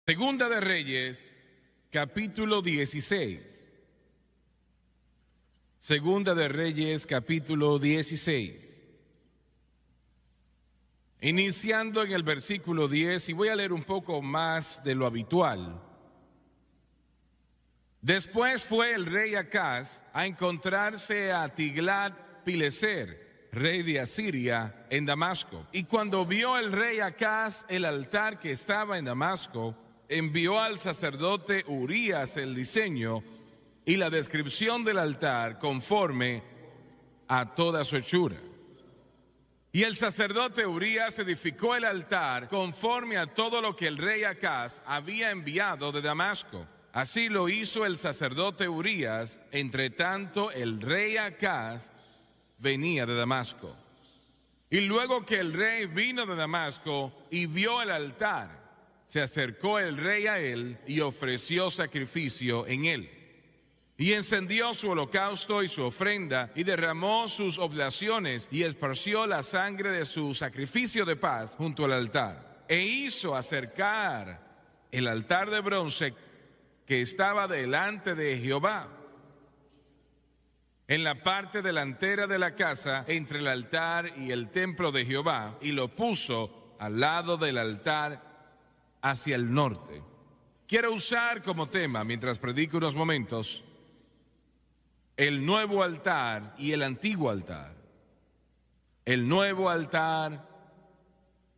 Segunda de Reyes, capítulo 16. Segunda de Reyes, capítulo 16. Iniciando en el versículo 10, y voy a leer un poco más de lo habitual. Después fue el rey Acaz a encontrarse a Tiglat-Pileser, rey de Asiria, en Damasco. Y cuando vio el rey Acaz el altar que estaba en Damasco, envió al sacerdote Urías el diseño y la descripción del altar conforme a toda su hechura. Y el sacerdote Urías edificó el altar conforme a todo lo que el rey Acaz había enviado de Damasco. Así lo hizo el sacerdote Urías, entre tanto el rey Acaz venía de Damasco. Y luego que el rey vino de Damasco y vio el altar, se acercó el rey a él y ofreció sacrificio en él. Y encendió su holocausto y su ofrenda, y derramó sus oblaciones, y esparció la sangre de su sacrificio de paz junto al altar. E hizo acercar el altar de bronce que estaba delante de Jehová, en la parte delantera de la casa, entre el altar y el templo de Jehová, y lo puso al lado del altar hacia el norte. Quiero usar como tema, mientras predico unos momentos, el nuevo altar y el antiguo altar. El nuevo altar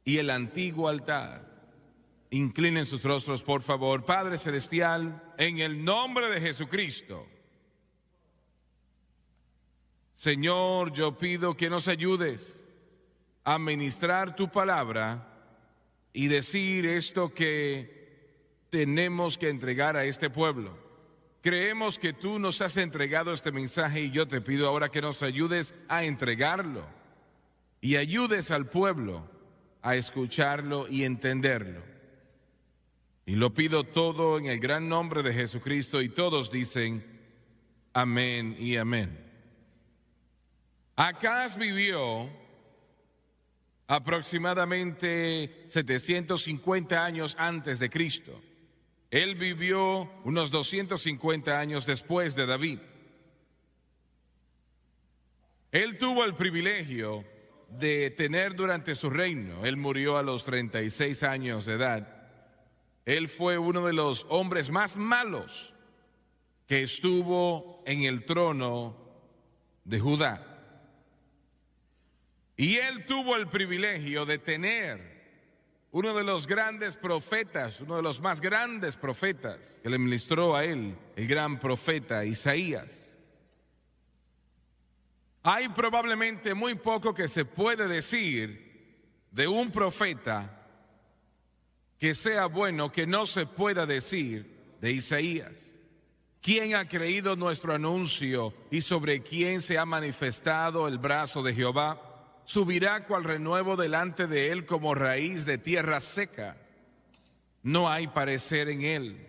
y el antiguo altar. Inclinen sus rostros, por favor. Padre Celestial, en el nombre de Jesucristo, Señor, yo pido que nos ayudes a ministrar tu palabra y decir esto que tenemos que entregar a este pueblo. Creemos que tú nos has entregado este mensaje y yo te pido ahora que nos ayudes a entregarlo y ayudes al pueblo a escucharlo y entenderlo. Y lo pido todo en el gran nombre de Jesucristo, y todos dicen amén y amén. Acaz vivió aproximadamente 750 años antes de Cristo. Él vivió unos 250 años después de David. Él tuvo el privilegio de tener durante su reino, él murió a los 36 años de edad. Él fue uno de los hombres más malos que estuvo en el trono de Judá. Y él tuvo el privilegio de tener uno de los grandes profetas, uno de los más grandes profetas que le ministró a él, el gran profeta Isaías. Hay probablemente muy poco que se puede decir de un profeta que sea bueno que no se pueda decir de Isaías. ¿Quién ha creído nuestro anuncio y sobre quién se ha manifestado el brazo de Jehová? Subirá cual renuevo delante de él como raíz de tierra seca. No hay parecer en él,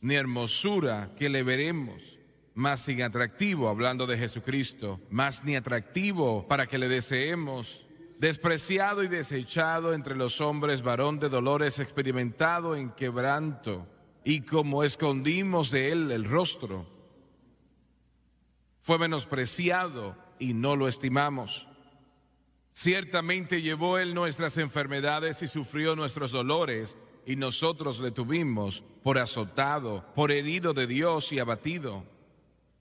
ni hermosura que le veremos, mas sin atractivo, hablando de Jesucristo, mas ni atractivo para que le deseemos. Despreciado y desechado entre los hombres, varón de dolores, experimentado en quebranto, y como escondimos de él el rostro, fue menospreciado y no lo estimamos. Ciertamente llevó él nuestras enfermedades y sufrió nuestros dolores, y nosotros le tuvimos por azotado, por herido de Dios y abatido.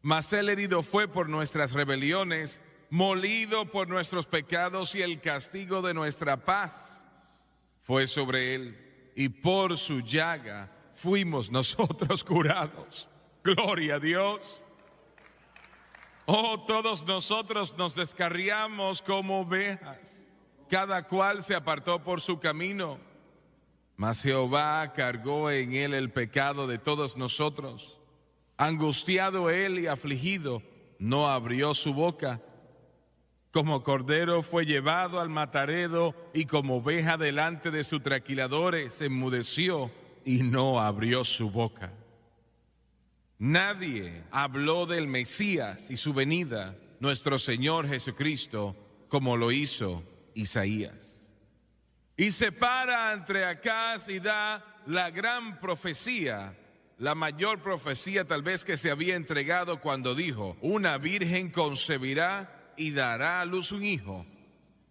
Mas él herido fue por nuestras rebeliones, molido por nuestros pecados, y el castigo de nuestra paz fue sobre él, y por su llaga fuimos nosotros curados. Gloria a Dios. Oh, todos nosotros nos descarriamos como ovejas, cada cual se apartó por su camino, mas Jehová cargó en él el pecado de todos nosotros. Angustiado él y afligido, no abrió su boca. Como cordero fue llevado al mataredo, y como oveja delante de sus trasquiladores se enmudeció y no abrió su boca. Nadie habló del Mesías y su venida, nuestro Señor Jesucristo, como lo hizo Isaías. Y separa entre Acaz y da la gran profecía, la mayor profecía tal vez que se había entregado cuando dijo: una virgen concebirá y dará a luz un hijo,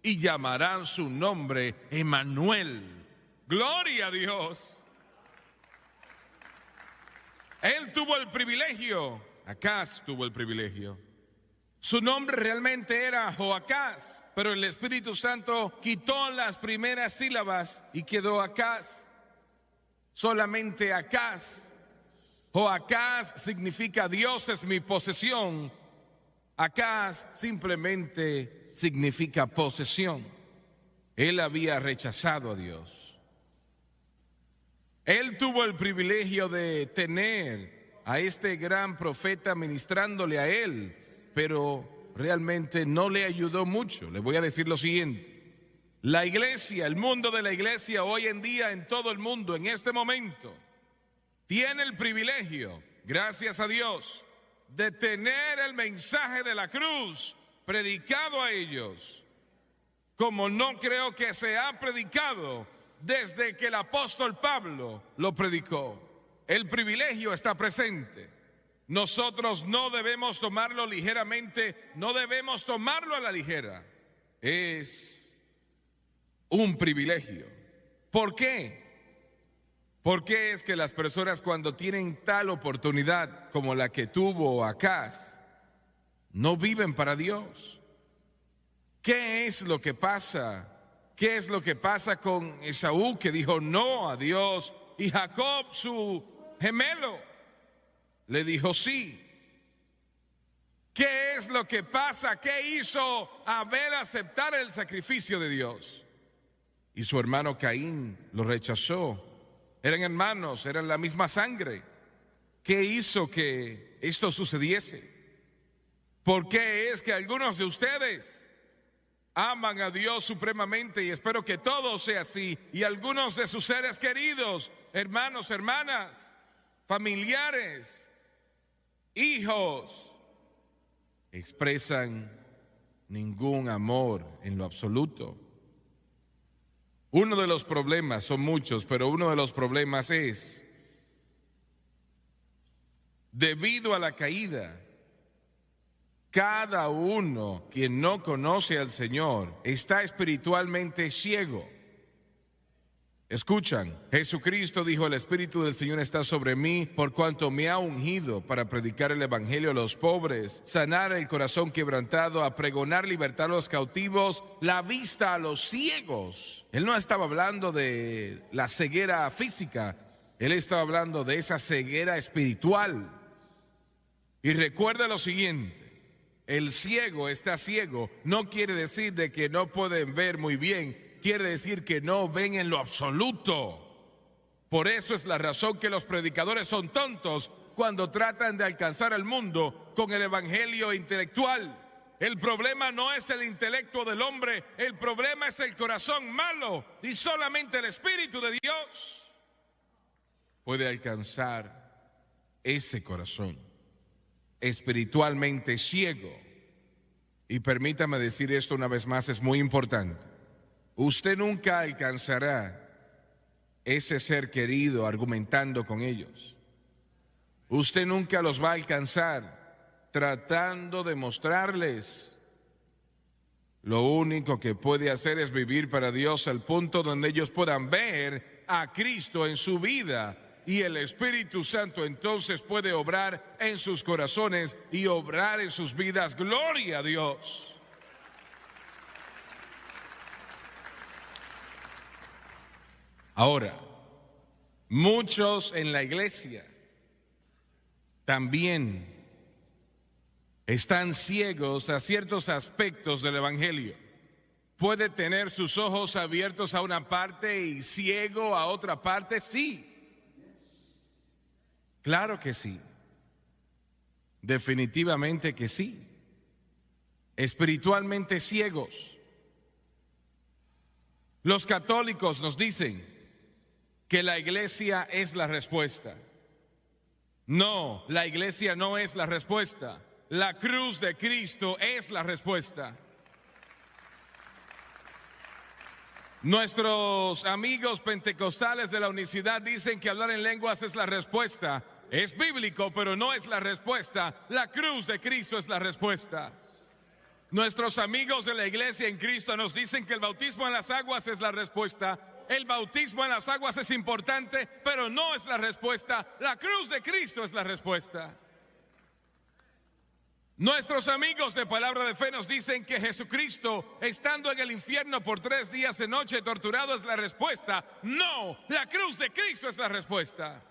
y llamarán su nombre Emmanuel. Gloria a Dios. Él tuvo el privilegio, Acaz tuvo el privilegio. Su nombre realmente era Joacás, pero el Espíritu Santo quitó las primeras sílabas y quedó Acaz. Solamente Acaz. Joacás significa Dios es mi posesión. Acaz simplemente significa posesión. Él había rechazado a Dios. Él tuvo el privilegio de tener a este gran profeta ministrándole a él, pero realmente no le ayudó mucho. Le voy a decir lo siguiente: la iglesia, el mundo de la iglesia hoy en día en todo el mundo, en este momento, tiene el privilegio, gracias a Dios, de tener el mensaje de la cruz predicado a ellos, como no creo que se ha predicado desde que el apóstol Pablo lo predicó. El privilegio está presente. Nosotros no debemos tomarlo ligeramente, no debemos tomarlo a la ligera. Es un privilegio. ¿Por qué? ¿Por qué es que las personas, cuando tienen tal oportunidad como la que tuvo Acaz, no viven para Dios? ¿Qué es lo que pasa? ¿Qué es lo que pasa con Esaú, que dijo no a Dios, y Jacob, su gemelo, le dijo sí? ¿Qué es lo que pasa? ¿Qué hizo Abel aceptar el sacrificio de Dios? Y su hermano Caín lo rechazó. Eran hermanos, eran la misma sangre. ¿Qué hizo que esto sucediese? ¿Por qué es que algunos de ustedes aman a Dios supremamente, y espero que todo sea así, y algunos de sus seres queridos, hermanos, hermanas, familiares, hijos, expresan ningún amor en lo absoluto? Uno de los problemas, son muchos, pero uno de los problemas es, debido a la caída, cada uno quien no conoce al Señor está espiritualmente ciego. Escuchan, Jesucristo dijo: el Espíritu del Señor está sobre mí, por cuanto me ha ungido para predicar el evangelio a los pobres, sanar el corazón quebrantado, a pregonar libertad a los cautivos, la vista a los ciegos. Él no estaba hablando de la ceguera física, él estaba hablando de esa ceguera espiritual. Y recuerda lo siguiente: el ciego está ciego, no quiere decir de que no pueden ver muy bien, quiere decir que no ven en lo absoluto. Por eso es la razón que los predicadores son tontos cuando tratan de alcanzar al mundo con el evangelio intelectual. El problema no es el intelecto del hombre, el problema es el corazón malo, y solamente el Espíritu de Dios puede alcanzar ese corazón espiritualmente ciego. Y permítame decir esto una vez más, es muy importante: usted nunca alcanzará ese ser querido argumentando con ellos. Usted nunca los va a alcanzar tratando de mostrarles. Lo único que puede hacer es vivir para Dios al punto donde ellos puedan ver a Cristo en su vida, y el Espíritu Santo entonces puede obrar en sus corazones y obrar en sus vidas. Gloria a Dios. Ahora, muchos en la iglesia también están ciegos a ciertos aspectos del evangelio. ¿Puede tener sus ojos abiertos a una parte y ciego a otra parte? Sí. Claro que sí. Definitivamente que sí. Espiritualmente ciegos. Los católicos nos dicen que la iglesia es la respuesta. No, la iglesia no es la respuesta. La cruz de Cristo es la respuesta. Nuestros amigos pentecostales de la unicidad dicen que hablar en lenguas es la respuesta. Es bíblico, pero no es la respuesta. La cruz de Cristo es la respuesta. Nuestros amigos de la iglesia en Cristo nos dicen que el bautismo en las aguas es la respuesta. El bautismo en las aguas es importante, pero no es la respuesta. La cruz de Cristo es la respuesta. Nuestros amigos de Palabra de Fe nos dicen que Jesucristo, estando en el infierno por 3 días de noche torturado, es la respuesta. No, la cruz de Cristo es la respuesta.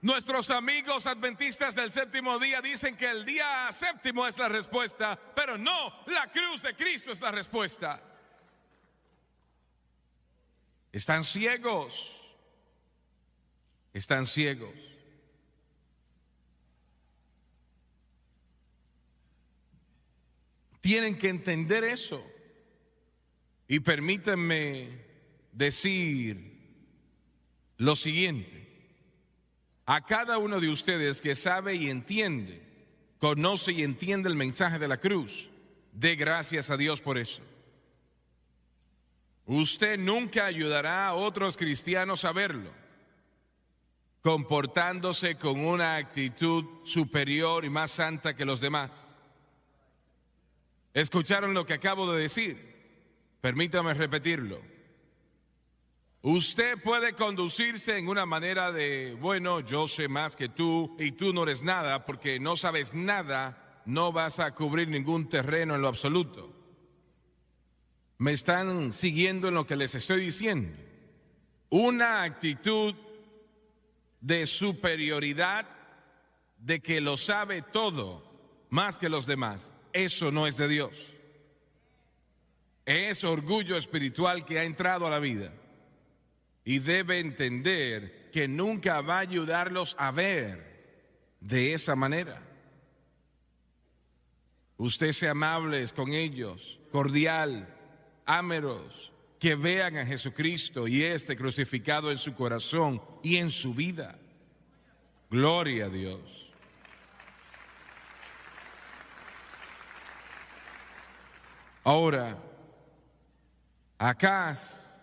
Nuestros amigos adventistas del séptimo día dicen que el día séptimo es la respuesta, pero no, la cruz de Cristo es la respuesta. Están ciegos. Están ciegos. Tienen que entender eso. Y permítanme decir lo siguiente. A cada uno de ustedes que sabe y entiende, conoce y entiende el mensaje de la cruz, dé gracias a Dios por eso. Usted nunca ayudará a otros cristianos a verlo, comportándose con una actitud superior y más santa que los demás. ¿Escucharon lo que acabo de decir? Permítame repetirlo. Usted puede conducirse en una manera de, bueno, yo sé más que tú y tú no eres nada, porque no sabes nada, no vas a cubrir ningún terreno en lo absoluto. ¿Me están siguiendo en lo que les estoy diciendo? Una actitud de superioridad, de que lo sabe todo, más que los demás. Eso no es de Dios. Es orgullo espiritual que ha entrado a la vida. Y debe entender que nunca va a ayudarlos a ver de esa manera. Usted sea amable con ellos, cordial, ámeros, que vean a Jesucristo y este crucificado en su corazón y en su vida. Gloria a Dios. Ahora, Acaz,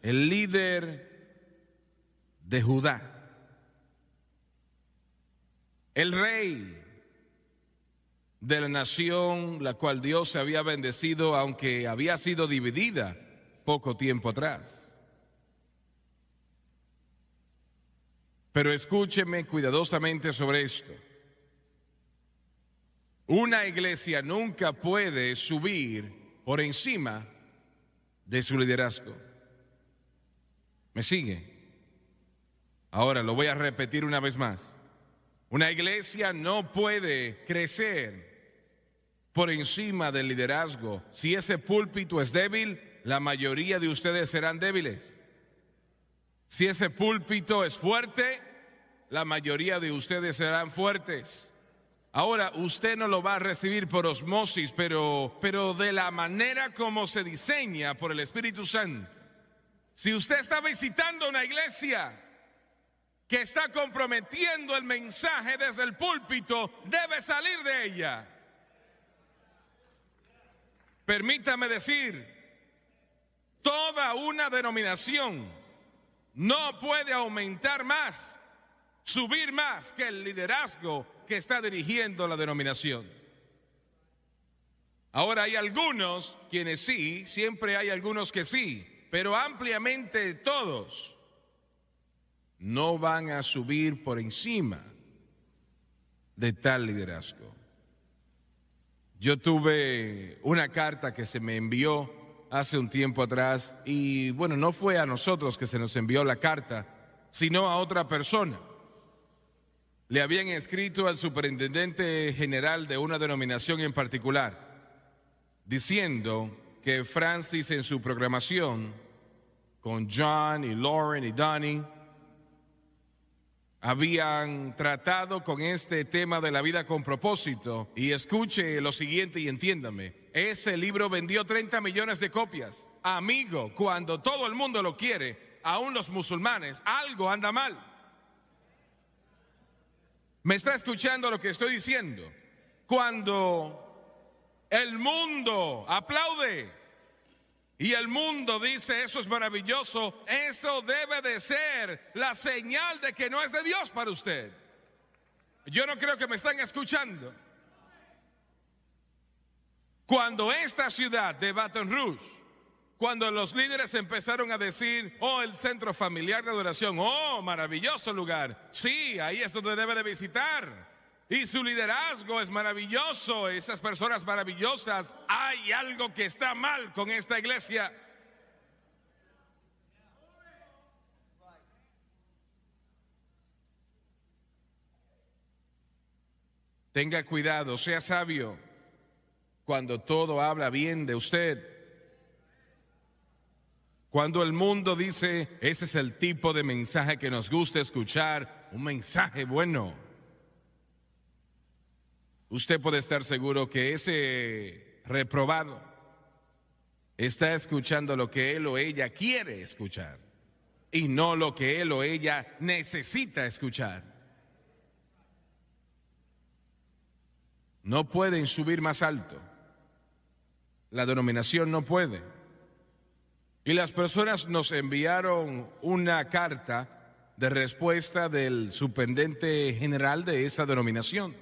el líder de Judá, el rey de la nación, la cual Dios había bendecido, aunque había sido dividida poco tiempo atrás. Pero escúcheme cuidadosamente sobre esto. Una iglesia nunca puede subir por encima de su liderazgo. ¿Me sigue? Ahora lo voy a repetir una vez más. Una iglesia no puede crecer por encima del liderazgo. Si ese púlpito es débil, la mayoría de ustedes serán débiles. Si ese púlpito es fuerte, la mayoría de ustedes serán fuertes. Ahora, usted no lo va a recibir por osmosis, pero de la manera como se diseña por el Espíritu Santo. Si usted está visitando una iglesia que está comprometiendo el mensaje desde el púlpito, debe salir de ella. Permítame decir, toda una denominación no puede aumentar más, subir más que el liderazgo que está dirigiendo la denominación. Ahora hay algunos quienes sí, siempre hay algunos que sí, pero ampliamente todos no van a subir por encima de tal liderazgo. Yo tuve una carta que se me envió hace un tiempo atrás y bueno, no fue a nosotros que se nos envió la carta, sino a otra persona. Le habían escrito al superintendente general de una denominación en particular, diciendo que Francis en su programación, con John y Lauren y Donnie, habían tratado con este tema de la vida con propósito. Y escuche lo siguiente y entiéndame, ese libro vendió 30 millones de copias. Amigo, cuando todo el mundo lo quiere, aún los musulmanes, algo anda mal. ¿Me está escuchando lo que estoy diciendo? Cuando el mundo aplaude, y el mundo dice eso es maravilloso, eso debe de ser la señal de que no es de Dios para usted. Yo no creo que me están escuchando. Cuando esta ciudad de Baton Rouge, cuando los líderes empezaron a decir, oh, el centro familiar de adoración, oh, maravilloso lugar, sí, ahí es donde debe de visitar. Y su liderazgo es maravilloso, esas personas maravillosas. Hay algo que está mal con esta iglesia. Tenga cuidado, sea sabio cuando todo habla bien de usted. Cuando el mundo dice, ese es el tipo de mensaje que nos gusta escuchar, un mensaje bueno. Usted puede estar seguro que ese reprobado está escuchando lo que él o ella quiere escuchar y no lo que él o ella necesita escuchar. No pueden subir más alto. La denominación no puede. Y las personas nos enviaron una carta de respuesta del superintendente general de esa denominación.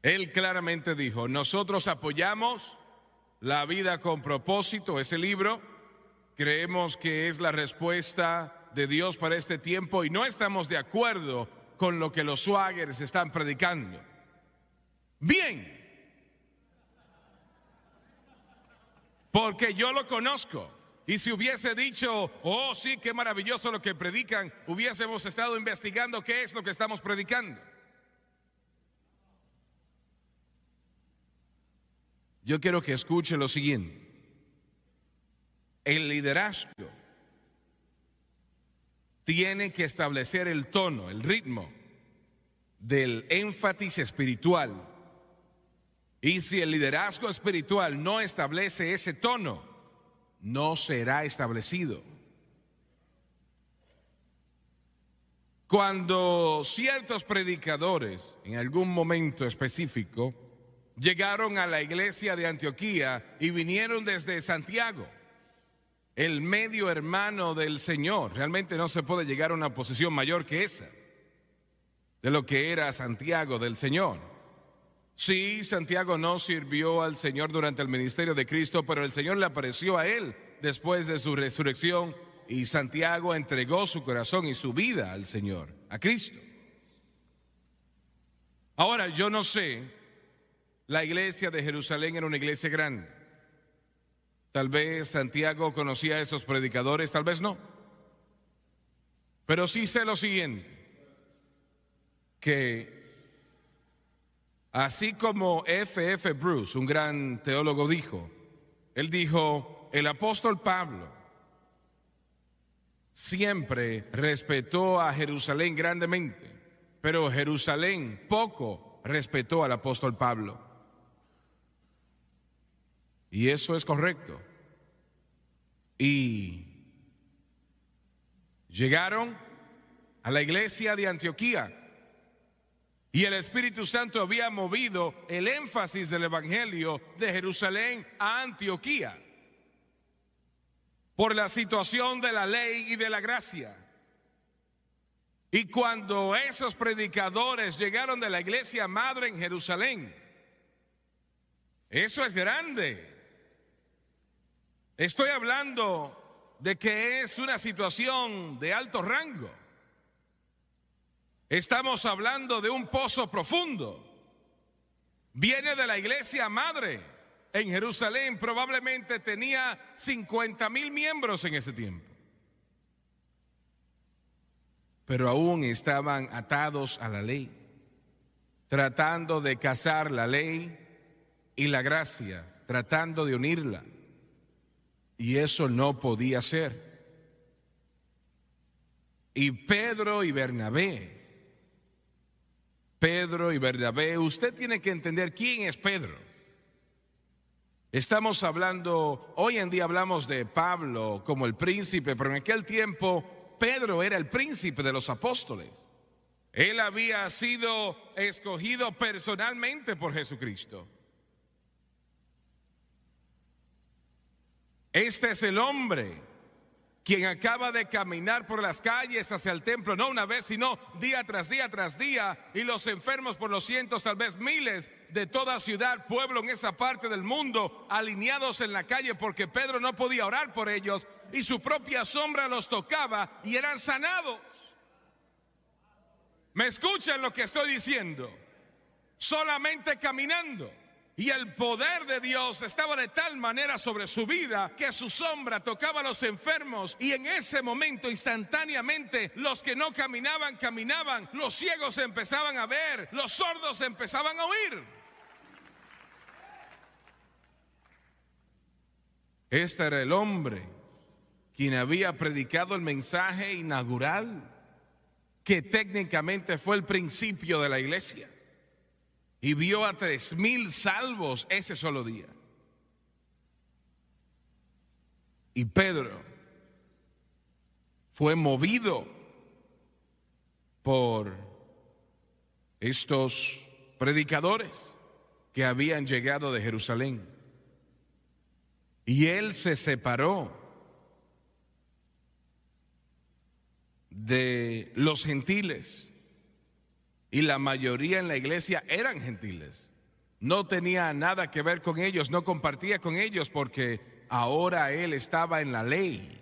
Él claramente dijo, nosotros apoyamos La vida con propósito, ese libro, creemos que es la respuesta de Dios para este tiempo y no estamos de acuerdo con lo que los swaggers están predicando. Bien, porque yo lo conozco. Y si hubiese dicho, oh sí, qué maravilloso lo que predican, hubiésemos estado investigando qué es lo que estamos predicando. Yo quiero que escuche lo siguiente. El liderazgo tiene que establecer el tono, el ritmo del énfasis espiritual. Y si el liderazgo espiritual no establece ese tono, no será establecido. Cuando ciertos predicadores, en algún momento específico, llegaron a la iglesia de Antioquía y vinieron desde Santiago, el medio hermano del Señor, realmente no se puede llegar a una posición mayor que esa, de lo que era Santiago del Señor. Sí, Santiago no sirvió al Señor durante el ministerio de Cristo, pero el Señor le apareció a él después de su resurrección y Santiago entregó su corazón y su vida al Señor, a Cristo. Ahora, yo no sé, la iglesia de Jerusalén era una iglesia grande. Tal vez Santiago conocía a esos predicadores, tal vez no. Pero sí sé lo siguiente, que así como F.F. Bruce, un gran teólogo, dijo, él dijo, el apóstol Pablo siempre respetó a Jerusalén grandemente, pero Jerusalén poco respetó al apóstol Pablo. Y eso es correcto. Y llegaron a la iglesia de Antioquía y el Espíritu Santo había movido el énfasis del evangelio de Jerusalén a Antioquía por la situación de la ley y de la gracia. Y cuando esos predicadores llegaron de la iglesia madre en Jerusalén, eso es grande. Estoy hablando de que es una situación de alto rango. Estamos hablando de un pozo profundo. Viene de la iglesia madre en Jerusalén, probablemente tenía 50,000 miembros en ese tiempo. Pero aún estaban atados a la ley, tratando de casar la ley y la gracia, tratando de unirla. Y eso no podía ser. Y Pedro y Bernabé, usted tiene que entender quién es Pedro. Estamos hablando, hoy en día hablamos de Pablo como el príncipe, pero en aquel tiempo Pedro era el príncipe de los apóstoles. Él había sido escogido personalmente por Jesucristo. Este es el hombre quien acaba de caminar por las calles hacia el templo, no una vez, sino día tras día tras día, y los enfermos por los cientos, tal vez miles, de toda ciudad, pueblo en esa parte del mundo, alineados en la calle porque Pedro no podía orar por ellos y su propia sombra los tocaba y eran sanados. ¿Me escuchan lo que estoy diciendo? Solamente caminando. Y el poder de Dios estaba de tal manera sobre su vida que su sombra tocaba a los enfermos, y en ese momento instantáneamente los que no caminaban, caminaban, los ciegos empezaban a ver, los sordos empezaban a oír. Este era el hombre quien había predicado el mensaje inaugural, que técnicamente fue el principio de la iglesia. Y vio a 3,000 salvos ese solo día. Y Pedro fue movido por estos predicadores que habían llegado de Jerusalén. Y él se separó de los gentiles. Y la mayoría en la iglesia eran gentiles. No tenía nada que ver con ellos, no compartía con ellos porque ahora él estaba en la ley.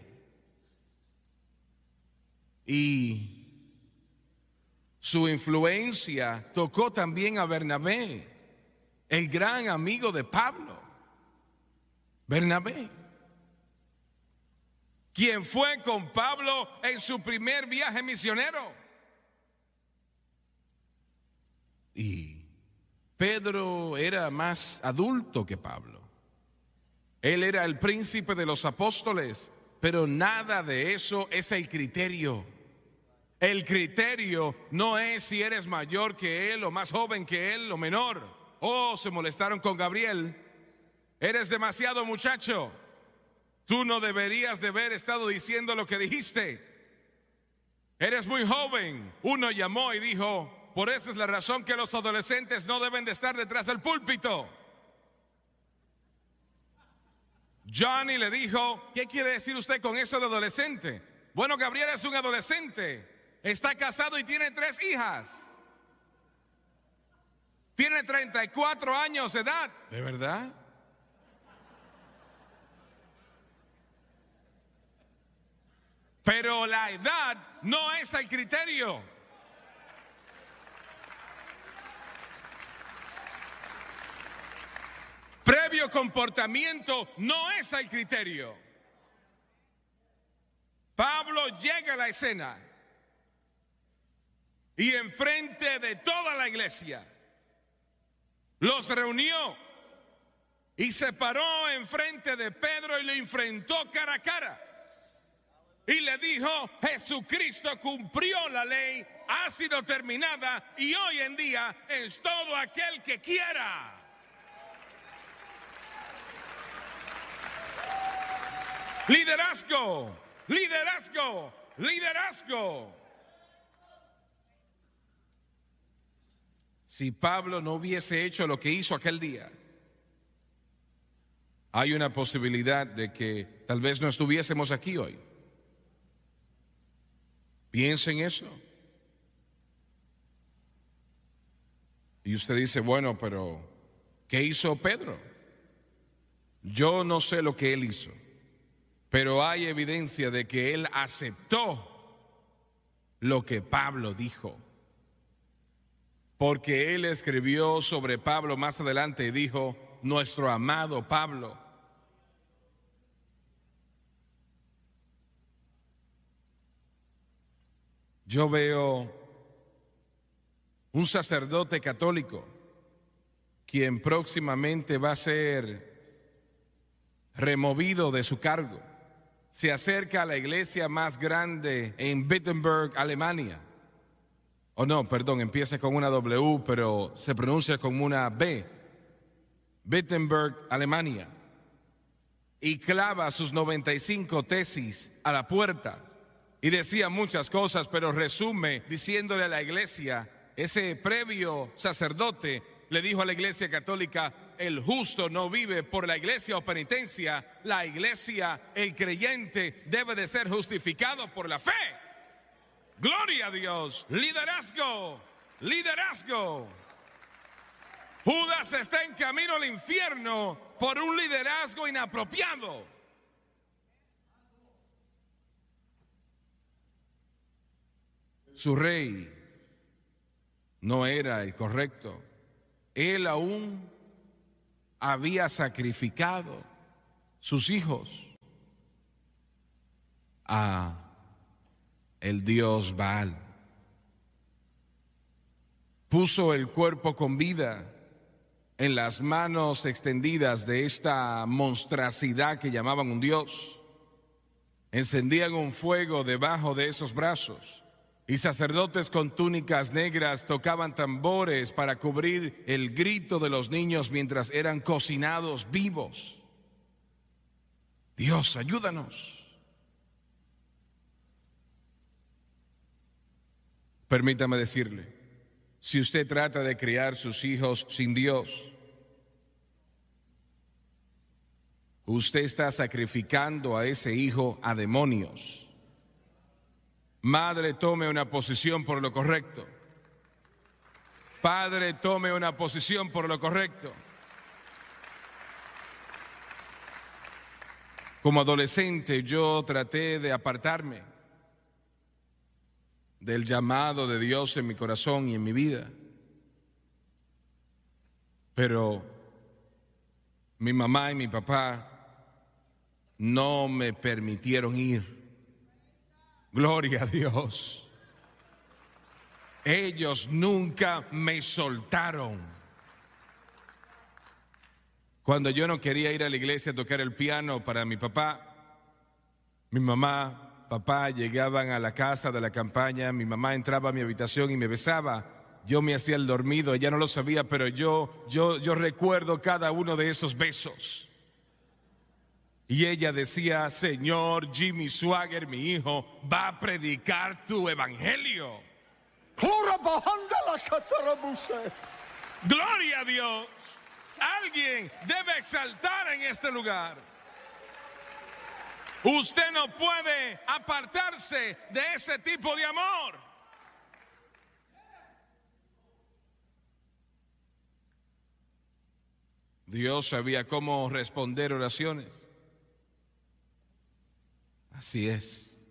Y su influencia tocó también a Bernabé, el gran amigo de Pablo. Bernabé, quien fue con Pablo en su primer viaje misionero. Y Pedro era más adulto que Pablo. Él era el príncipe de los apóstoles, pero nada de eso es el criterio. El criterio no es si eres mayor que él o más joven que él o menor. Oh, se molestaron con Gabriel. Eres demasiado muchacho. Tú no deberías de haber estado diciendo lo que dijiste. Eres muy joven. Uno llamó y dijo: por eso es la razón que los adolescentes no deben de estar detrás del púlpito. Johnny le dijo: ¿qué quiere decir usted con eso de adolescente? Bueno, Gabriel es un adolescente. Está casado y tiene 3 hijas. Tiene 34 años de edad. ¿De verdad? Pero la edad no es el criterio. Previo comportamiento no es el criterio. Pablo llega a la escena y enfrente de toda la iglesia los reunió y se paró enfrente de Pedro y le enfrentó cara a cara. Y le dijo: Jesucristo cumplió la ley, ha sido terminada y hoy en día es todo aquel que quiera. Liderazgo, liderazgo, liderazgo. Si Pablo no hubiese hecho lo que hizo aquel día, hay una posibilidad de que tal vez no estuviésemos aquí hoy. Piensen eso. Y usted dice: bueno, pero ¿qué hizo Pedro? Yo no sé lo que él hizo, pero hay evidencia de que él aceptó lo que Pablo dijo. Porque él escribió sobre Pablo más adelante y dijo: nuestro amado Pablo. Yo veo un sacerdote católico quien próximamente va a ser removido de su cargo. Se acerca a la iglesia más grande en Wittenberg, Alemania. Oh no, perdón, empieza con una W, pero se pronuncia como una B. Wittenberg, Alemania. Y clava sus 95 tesis a la puerta. Y decía muchas cosas, pero resume diciéndole a la iglesia, ese previo sacerdote le dijo a la iglesia católica: el justo no vive por la iglesia o penitencia. La iglesia, el creyente, debe de ser justificado por la fe. Gloria a Dios. Liderazgo, liderazgo. Judas está en camino al infierno por un liderazgo inapropiado. Su rey no era el correcto. Él aún había sacrificado sus hijos a el dios Baal. Puso el cuerpo con vida en las manos extendidas de esta monstruosidad que llamaban un dios. Encendían un fuego debajo de esos brazos. Y sacerdotes con túnicas negras tocaban tambores para cubrir el grito de los niños mientras eran cocinados vivos. Dios, ayúdanos. Permítame decirle, si usted trata de criar sus hijos sin Dios, usted está sacrificando a ese hijo a demonios. Madre, tome una posición por lo correcto. Padre, tome una posición por lo correcto. Como adolescente yo traté de apartarme del llamado de Dios en mi corazón y en mi vida. Pero mi mamá y mi papá no me permitieron ir. Gloria a Dios. Ellos nunca me soltaron. Cuando yo no quería ir a la iglesia a tocar el piano para mi papá, mi mamá, papá llegaban a la casa de la campaña, mi mamá entraba a mi habitación y me besaba. Yo me hacía el dormido, ella no lo sabía, pero yo recuerdo cada uno de esos besos. Y ella decía, Señor, Jimmy Swaggart, mi hijo, va a predicar tu evangelio. Gloria a Dios. Alguien debe exaltar en este lugar. Usted no puede apartarse de ese tipo de amor. Dios sabía cómo responder oraciones. Así es.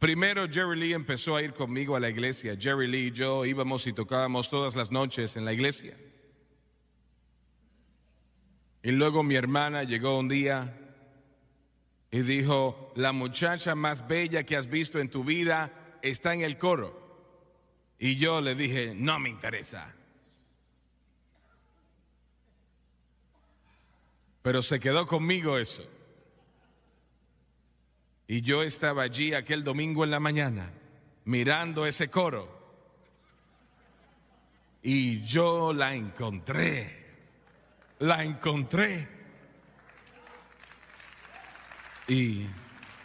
Primero Jerry Lee empezó a ir conmigo a la iglesia. Jerry Lee y yo íbamos y tocábamos todas las noches en la iglesia. Y luego mi hermana llegó un día y dijo, la muchacha más bella que has visto en tu vida está en el coro. Y yo le dije, no me interesa. Pero se quedó conmigo eso. Y yo estaba allí aquel domingo en la mañana, mirando ese coro. Y yo la encontré. Y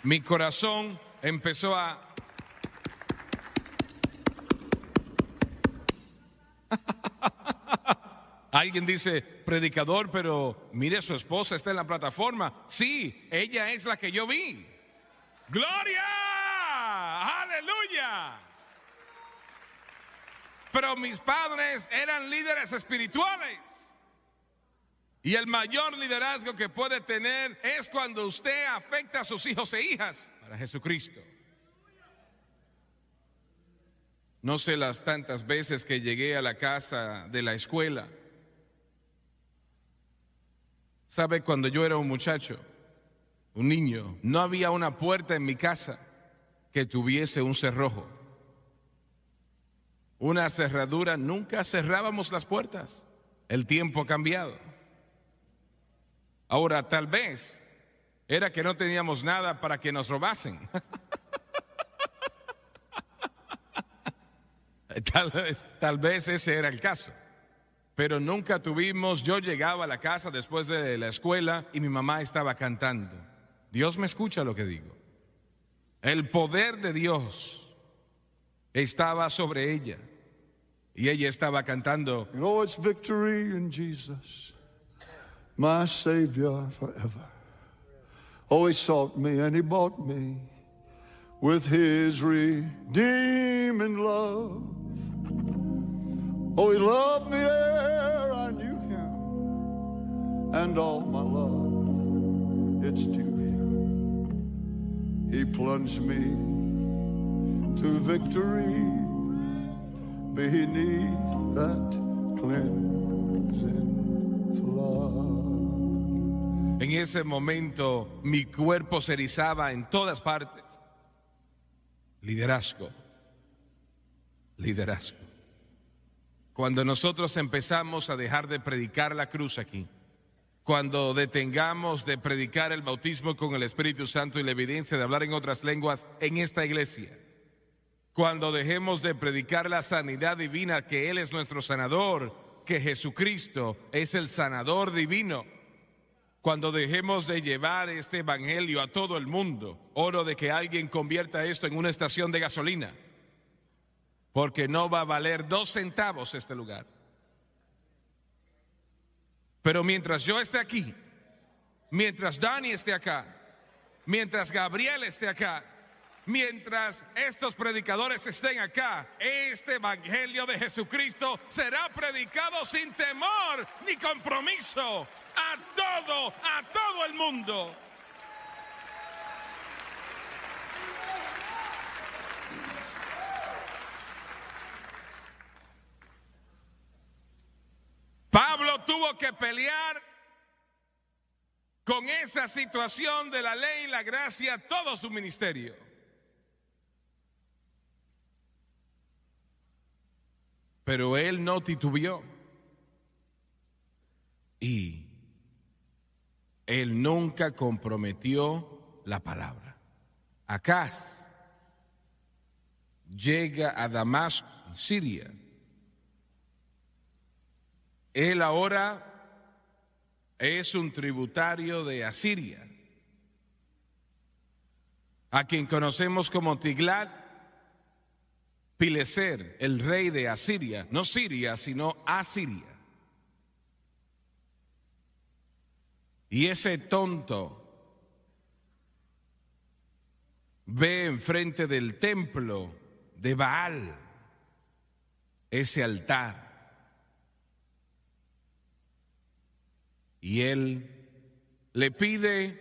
mi corazón empezó a... Alguien dice, predicador, pero mire, su esposa está en la plataforma. Sí, ella es la que yo vi. ¡Gloria! ¡Aleluya! Pero mis padres eran líderes espirituales. Y el mayor liderazgo que puede tener es cuando usted afecta a sus hijos e hijas para Jesucristo. No sé las tantas veces que llegué a la casa de la escuela. ¿Sabe? Cuando yo era un muchacho, un niño, no había una puerta en mi casa que tuviese un cerrojo. Una cerradura, nunca cerrábamos las puertas. El tiempo ha cambiado. Ahora, tal vez era que no teníamos nada para que nos robasen. Tal vez ese era el caso. Pero nunca tuvimos, yo llegaba a la casa después de la escuela y mi mamá estaba cantando. Dios me escucha lo que digo. El poder de Dios estaba sobre ella. Y ella estaba cantando, You know, it's victory in Jesus, my Savior forever. Oh, he sought me and he bought me with his redeeming love. Oh, he loved me ere I knew him, and all my love, it's due him. He plunged me to victory beneath that cleansing flood. en ese momento mi cuerpo se erizaba en todas partes. Liderazgo, liderazgo. Cuando nosotros empezamos a dejar de predicar la cruz aquí, cuando detengamos de predicar el bautismo con el Espíritu Santo y la evidencia de hablar en otras lenguas en esta iglesia, cuando dejemos de predicar la sanidad divina, que Él es nuestro sanador, que Jesucristo es el sanador divino, cuando dejemos de llevar este evangelio a todo el mundo, oro de que alguien convierta esto en una estación de gasolina, porque no va a valer 2 centavos este lugar. Pero mientras yo esté aquí, mientras Dani esté acá, mientras Gabriel esté acá, mientras estos predicadores estén acá, este evangelio de Jesucristo será predicado sin temor ni compromiso a todo el mundo. Pablo tuvo que pelear con esa situación de la ley y la gracia todo su ministerio. Pero él no titubeó y él nunca comprometió la palabra. Acaz llega a Damasco, Siria. Él ahora es un tributario de Asiria, a quien conocemos como Tiglat-Pileser, el rey de Asiria, no Siria, sino Asiria. Y ese tonto ve enfrente del templo de Baal ese altar. Y él le pide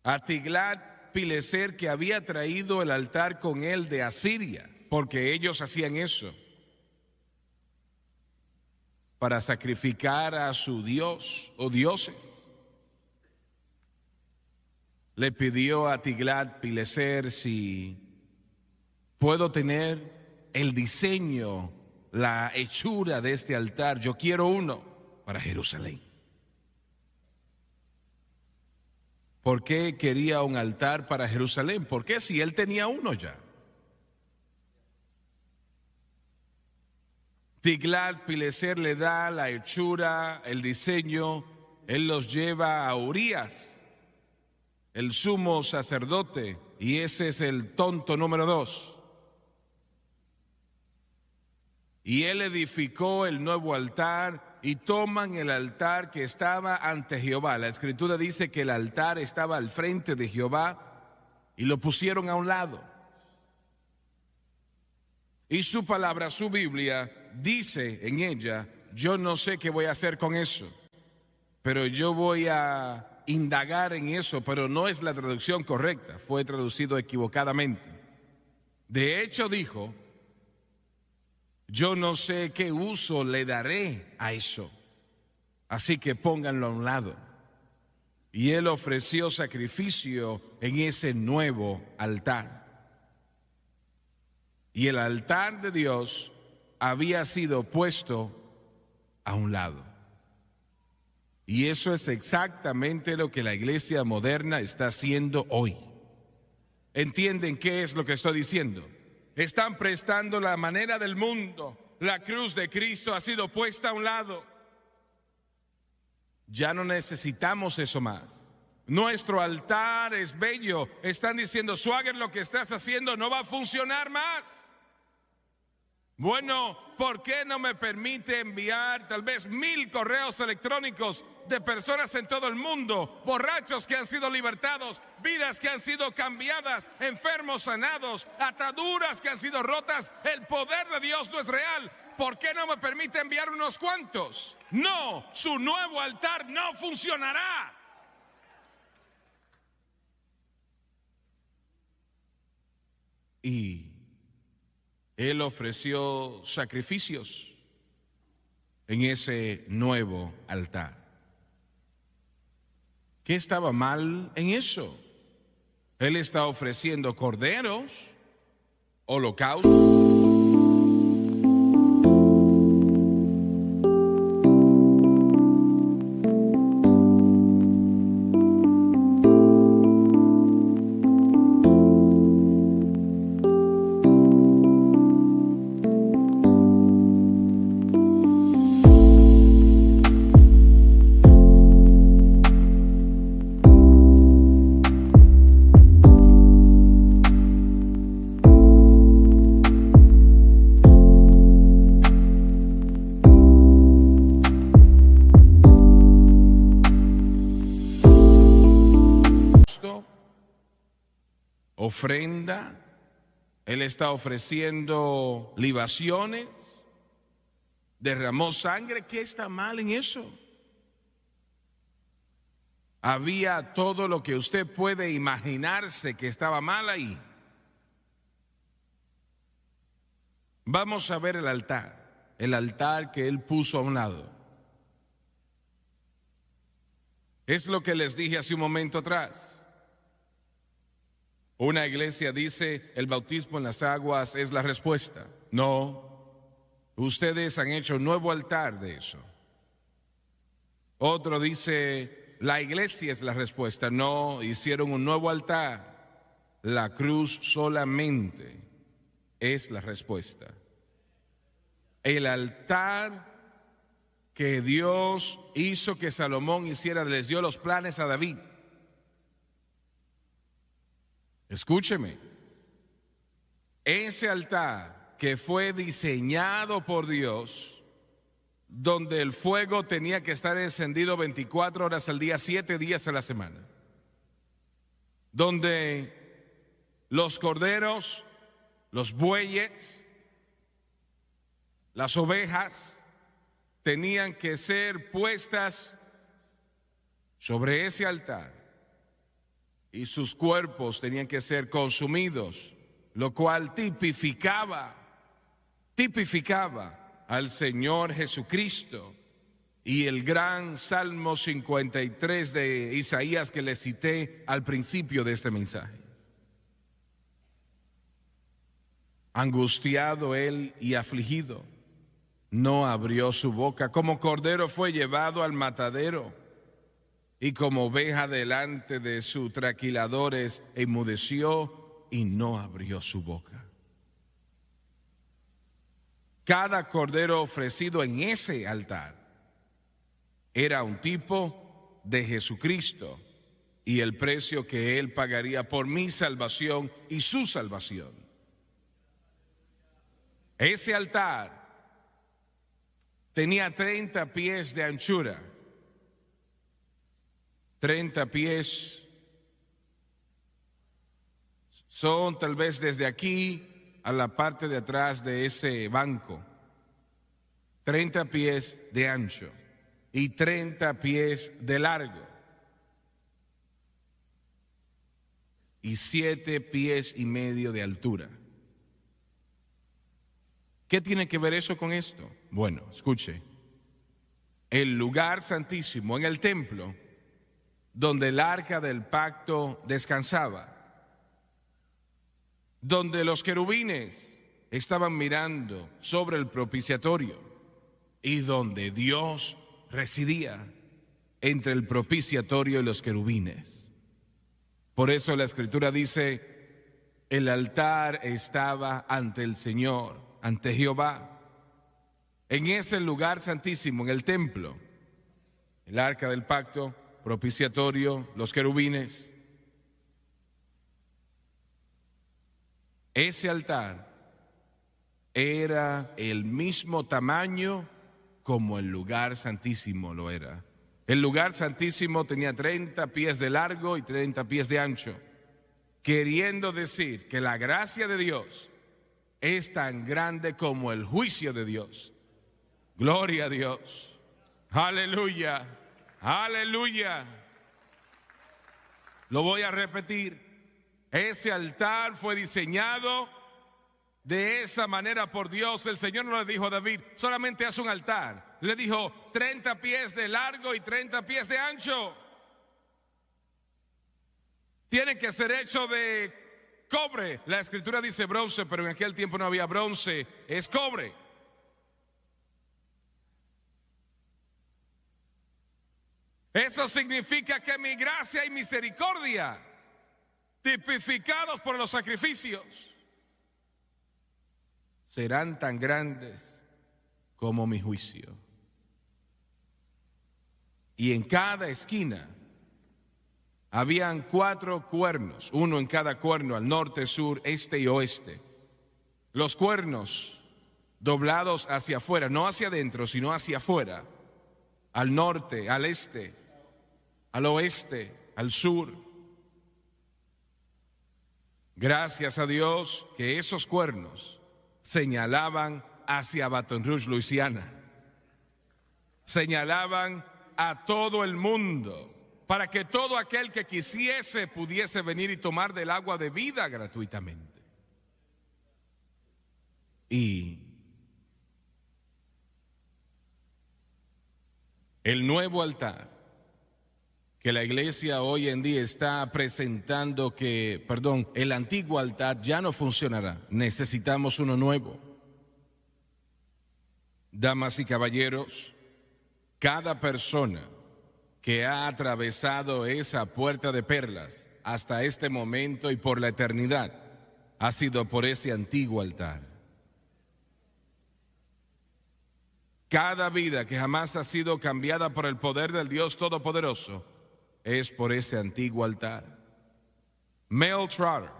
a Tiglat-Pileser, que había traído el altar con él de Asiria, porque ellos hacían eso, para sacrificar a su dios o dioses. Le pidió a Tiglat-Pileser si puedo tener el diseño, la hechura de este altar. Yo quiero uno para Jerusalén. ¿Por qué quería un altar para Jerusalén? ¿Por qué si él tenía uno ya? Tiglat-Pileser le da la hechura, el diseño. Él los lleva a Urías, el sumo sacerdote, y ese es el tonto número 2. Y él edificó el nuevo altar y toman el altar que estaba ante Jehová. La escritura dice que el altar estaba al frente de Jehová y lo pusieron a un lado. Y su palabra, su Biblia, dice en ella, yo no sé qué voy a hacer con eso, pero yo voy a indagar en eso, pero no es la traducción correcta, fue traducido equivocadamente. De hecho dijo, yo no sé qué uso le daré a eso, así que pónganlo a un lado. Y él ofreció sacrificio en ese nuevo altar. Y el altar de Dios había sido puesto a un lado. Y eso es exactamente lo que la iglesia moderna está haciendo hoy. ¿Entienden qué es lo que estoy diciendo? Están prestando la manera del mundo. La cruz de Cristo ha sido puesta a un lado. Ya no necesitamos eso más. Nuestro altar es bello. Están diciendo, Swagger, lo que estás haciendo no va a funcionar más. Bueno, ¿por qué no me permite enviar tal vez 1000 correos electrónicos de personas en todo el mundo, borrachos que han sido libertados, vidas que han sido cambiadas, enfermos sanados, ataduras que han sido rotas? El poder de Dios no es real. ¿Por qué no me permite enviar unos cuantos? No, su nuevo altar no funcionará. Y Él ofreció sacrificios en ese nuevo altar. ¿Qué estaba mal en eso? Él está ofreciendo corderos, holocaustos. Ofrenda, Él está ofreciendo libaciones, derramó sangre. ¿Qué está mal en eso? Había todo lo que usted puede imaginarse que estaba mal ahí. Vamos a ver el altar que Él puso a un lado. Es lo que les dije hace un momento atrás. Una iglesia dice el bautismo en las aguas es la respuesta. No, ustedes han hecho un nuevo altar de eso. Otro dice la iglesia es la respuesta. No, hicieron un nuevo altar. La cruz solamente es la respuesta. El altar que Dios hizo que Salomón hiciera, les dio los planes a David. Escúcheme, ese altar que fue diseñado por Dios, donde el fuego tenía que estar encendido 24 horas al día, 7 días a la semana, donde los corderos, los bueyes, las ovejas tenían que ser puestas sobre ese altar. Y sus cuerpos tenían que ser consumidos, lo cual tipificaba al Señor Jesucristo. Y el gran Salmo 53 de Isaías que le cité al principio de este mensaje. Angustiado él y afligido, no abrió su boca. Como cordero fue llevado al matadero, y como oveja delante de sus trasquiladores enmudeció y no abrió su boca. Cada cordero ofrecido en ese altar era un tipo de Jesucristo y el precio que Él pagaría por mi salvación y su salvación. Ese altar tenía 30 pies de anchura. 30 pies son tal vez desde aquí a la parte de atrás de ese banco. 30 pies de ancho y 30 pies de largo. Y 7 pies y medio de altura. ¿Qué tiene que ver eso con esto? Bueno, escuche. El lugar santísimo en el templo, donde el arca del pacto descansaba, donde los querubines estaban mirando sobre el propiciatorio y donde Dios residía entre el propiciatorio y los querubines. Por eso la Escritura dice, el altar estaba ante el Señor, ante Jehová. En ese lugar santísimo, en el templo, el arca del pacto, propiciatorio, los querubines. Ese altar era el mismo tamaño como el lugar santísimo lo era. El lugar santísimo tenía 30 pies de largo y 30 pies de ancho, queriendo decir que la gracia de Dios es tan grande como el juicio de Dios. Gloria a Dios. Aleluya. Aleluya. Lo voy a repetir. Ese altar fue diseñado de esa manera por Dios. El Señor no le dijo a David, solamente haz un altar. Le dijo 30 pies de largo y 30 pies de ancho. Tiene que ser hecho de cobre. La escritura dice bronce, pero en aquel tiempo no había bronce, es cobre. Eso significa que mi gracia y misericordia, tipificados por los sacrificios, serán tan grandes como mi juicio. Y en cada esquina habían 4 cuernos, uno en cada cuerno, al norte, sur, este y oeste. Los cuernos doblados hacia afuera, no hacia adentro, sino hacia afuera, al norte, al este, al oeste, al sur. Gracias a Dios que esos cuernos señalaban hacia Baton Rouge, Luisiana. Señalaban a todo el mundo, para que todo aquel que quisiese pudiese venir y tomar del agua de vida gratuitamente. Y el nuevo altar que la iglesia hoy en día está presentando el antiguo altar ya no funcionará. Necesitamos uno nuevo. Damas y caballeros, cada persona que ha atravesado esa puerta de perlas hasta este momento y por la eternidad ha sido por ese antiguo altar. Cada vida que jamás ha sido cambiada por el poder del Dios Todopoderoso es por ese antiguo altar. Mel Trotter,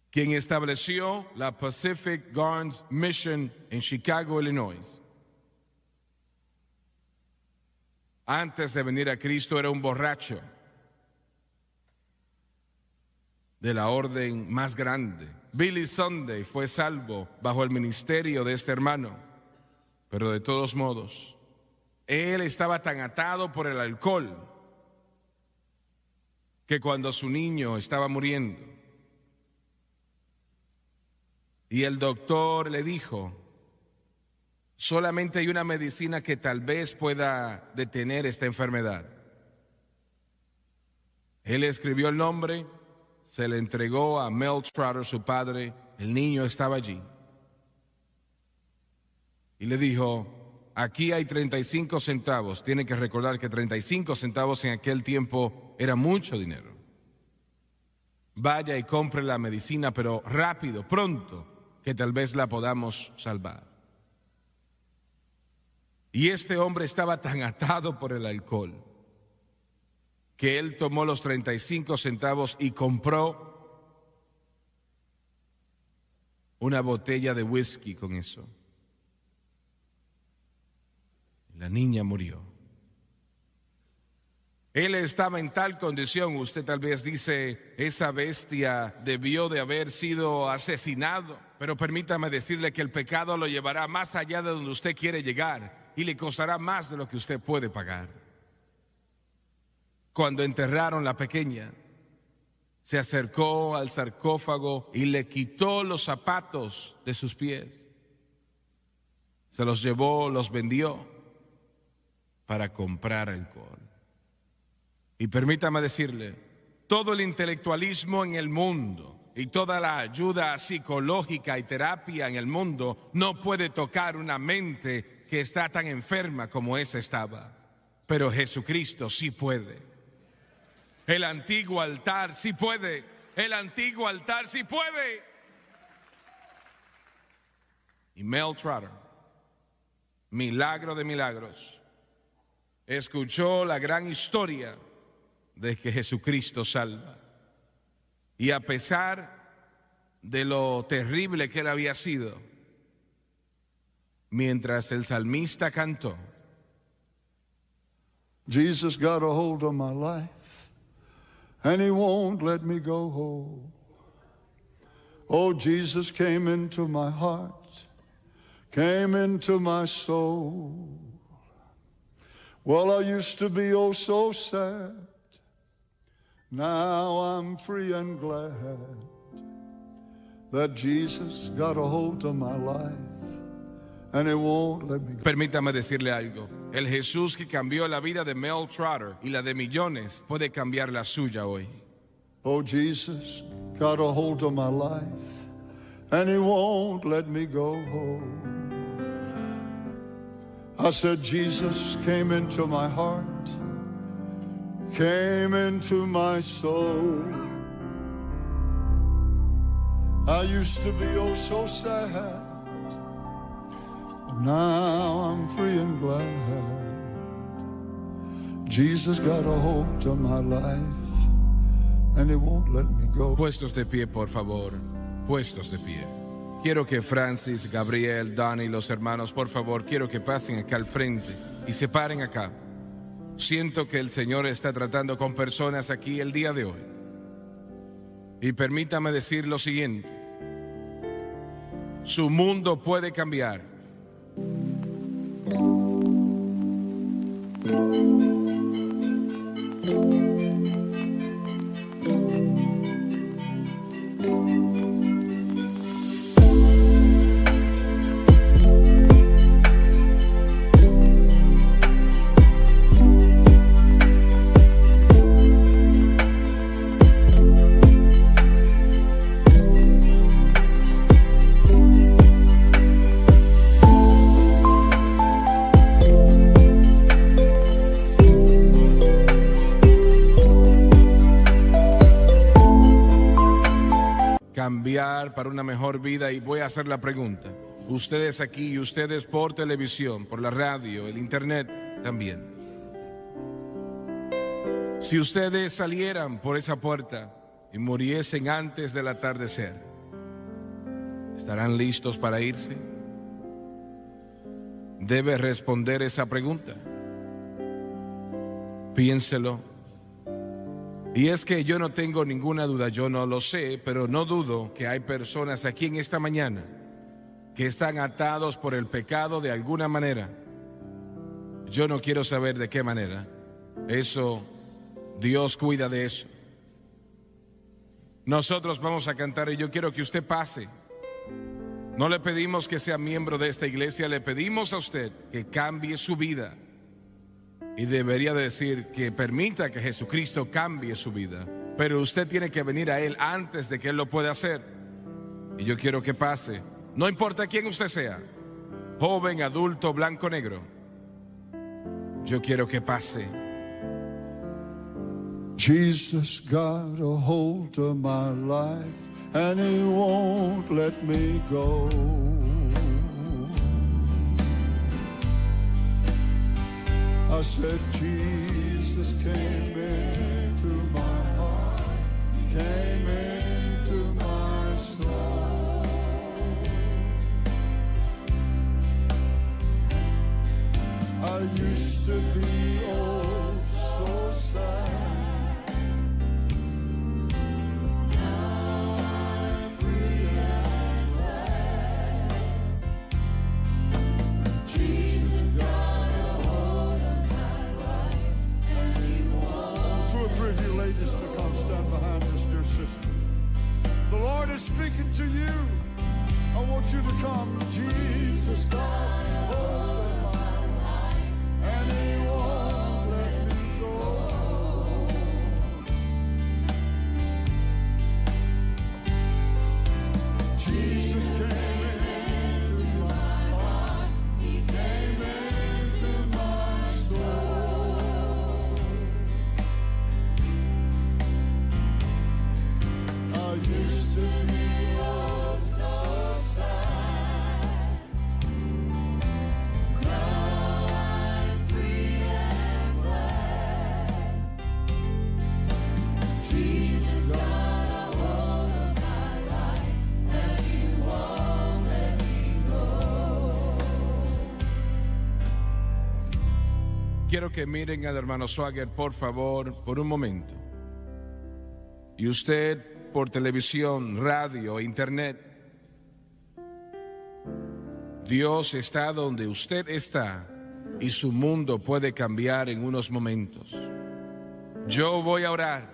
quien estableció la Pacific Gardens Mission en Chicago, Illinois, antes de venir a Cristo era un borracho de la orden más grande. Billy Sunday fue salvo bajo el ministerio de este hermano, pero de todos modos, él estaba tan atado por el alcohol que cuando su niño estaba muriendo y el doctor le dijo, solamente hay una medicina que tal vez pueda detener esta enfermedad. Él escribió el nombre, se le entregó a Mel Trotter, su padre, el niño estaba allí. Y le dijo, aquí hay 35 centavos. Tiene que recordar que 35 centavos en aquel tiempo era mucho dinero. Vaya y compre la medicina, pero rápido, pronto, que tal vez la podamos salvar. Y este hombre estaba tan atado por el alcohol que él tomó los 35 centavos y compró una botella de whisky con eso. La niña murió. Él estaba en tal condición, usted tal vez dice, esa bestia debió de haber sido asesinado, pero permítame decirle que el pecado lo llevará más allá de donde usted quiere llegar y le costará más de lo que usted puede pagar. Cuando enterraron la pequeña, se acercó al sarcófago y le quitó los zapatos de sus pies. Se los llevó, los vendió para comprar alcohol. Y permítame decirle, todo el intelectualismo en el mundo y toda la ayuda psicológica y terapia en el mundo no puede tocar una mente que está tan enferma como esa estaba. Pero Jesucristo sí puede. El antiguo altar sí puede. El antiguo altar sí puede. Y Mel Trotter, milagro de milagros, escuchó la gran historia de que Jesucristo salva. Y a pesar de lo terrible que él había sido, mientras el salmista cantó. Jesus got a hold of my life, and he won't let me go. Oh, Jesus came into my heart, came into my soul. Well, I used to be oh so sad. Now I'm free and glad that Jesus got a hold of my life, and he won't let me go. Permítame decirle algo. El Jesús que cambió la vida de Mel Trotter y la de millones puede cambiar la suya hoy. Oh, Jesus got a hold of my life, and he won't let me go. I said, Jesus came into my heart, came into my soul. I used to be oh so sad. Now I'm free and glad. Jesus got a hold of my life, and he won't let me go. Puestos de pie, por favor. Puestos de pie. Quiero que Francis, Gabriel, Donnie, los hermanos, por favor, quiero que pasen acá al frente y se paren acá. Siento que el Señor está tratando con personas aquí el día de hoy. Y permítame decir lo siguiente. Su mundo puede cambiar. Cambiar para una mejor vida. Y voy a hacer la pregunta. Ustedes aquí y ustedes por televisión, por la radio, el internet también. Si ustedes salieran por esa puerta y muriesen antes del atardecer, ¿estarán listos para irse? Debe responder esa pregunta. Piénselo. Y es que yo no tengo ninguna duda, yo no lo sé, pero no dudo que hay personas aquí en esta mañana que están atados por el pecado de alguna manera. Yo no quiero saber de qué manera. Eso, Dios cuida de eso. Nosotros vamos a cantar y yo quiero que usted pase. No le pedimos que sea miembro de esta iglesia, le pedimos a usted que cambie su vida. Y debería decir que permita que Jesucristo cambie su vida. Pero usted tiene que venir a Él antes de que Él lo pueda hacer. Y yo quiero que pase. No importa quién usted sea. Joven, adulto, blanco, negro. Yo quiero que pase. Jesus got a hold of my life, and he won't let me go. I said, Jesus came into my heart, came into my soul. I used to be oh so sad. Now I'm free and glad. Jesus got a hold of my life, and he won't. 2 or 3 of you ladies to come stand behind this dear sister. The Lord is speaking to you. I want you to come. Jesus got a hold of my life, and he won't let me go. Jesus came into my heart, he came into my soul. I used to be oh so sad. quiero que miren al hermano Swagger, por favor, por un momento. Y usted, por televisión, radio, internet, Dios está donde usted está y su mundo puede cambiar en unos momentos. Yo voy a orar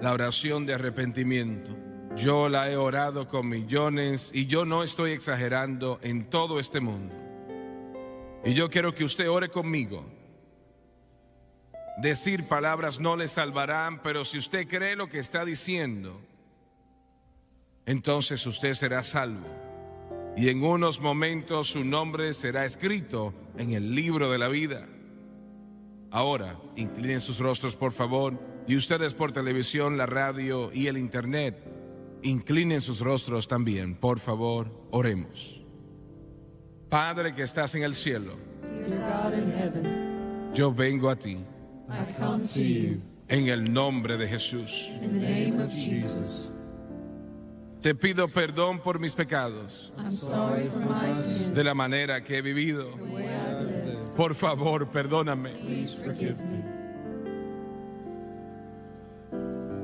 la oración de arrepentimiento. Yo la he orado con millones y yo no estoy exagerando en todo este mundo. Y yo quiero que usted ore conmigo. Decir palabras no le salvarán, pero si usted cree lo que está diciendo, entonces usted será salvo. Y en unos momentos su nombre será escrito en el libro de la vida. Ahora, inclinen sus rostros, por favor, y ustedes por televisión, la radio y el internet, inclinen sus rostros también, por favor, oremos. Padre que estás en el cielo, Dear God in heaven, yo vengo a ti I come to you en el nombre de Jesús. in the name of Jesus. Te pido perdón por mis pecados, I'm sorry for my sin. de la manera que he vivido. The way I've lived. Por favor, perdóname. Please forgive me.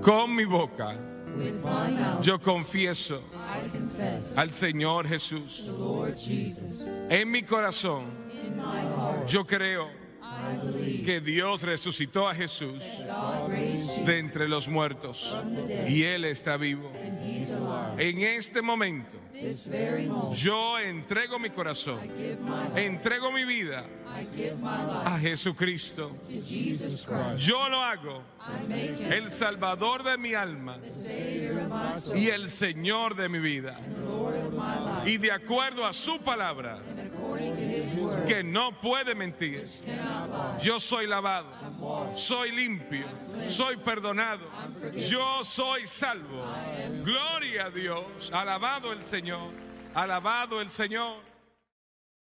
Con mi boca With my mouth, yo confieso I confess al Señor Jesús. the Lord Jesus. En mi corazón In my heart, yo creo I believe que Dios resucitó a Jesús God raised Jesus de entre los muertos from the dead, y Él está vivo. and He's alive. En este momento This very moment, yo entrego mi corazón, I give my heart, entrego mi vida I give my life a Jesucristo. to Jesus Christ. Yo lo hago I make Him el Salvador de mi alma the Savior of my soul, y el Señor de mi vida. the Lord of my life, Y de acuerdo a su palabra, and according to His word, que no puede mentir, cannot lie. yo soy lavado, soy limpio, soy perdonado, yo soy salvo. Gloria a Dios, alabado el Señor, alabado el Señor.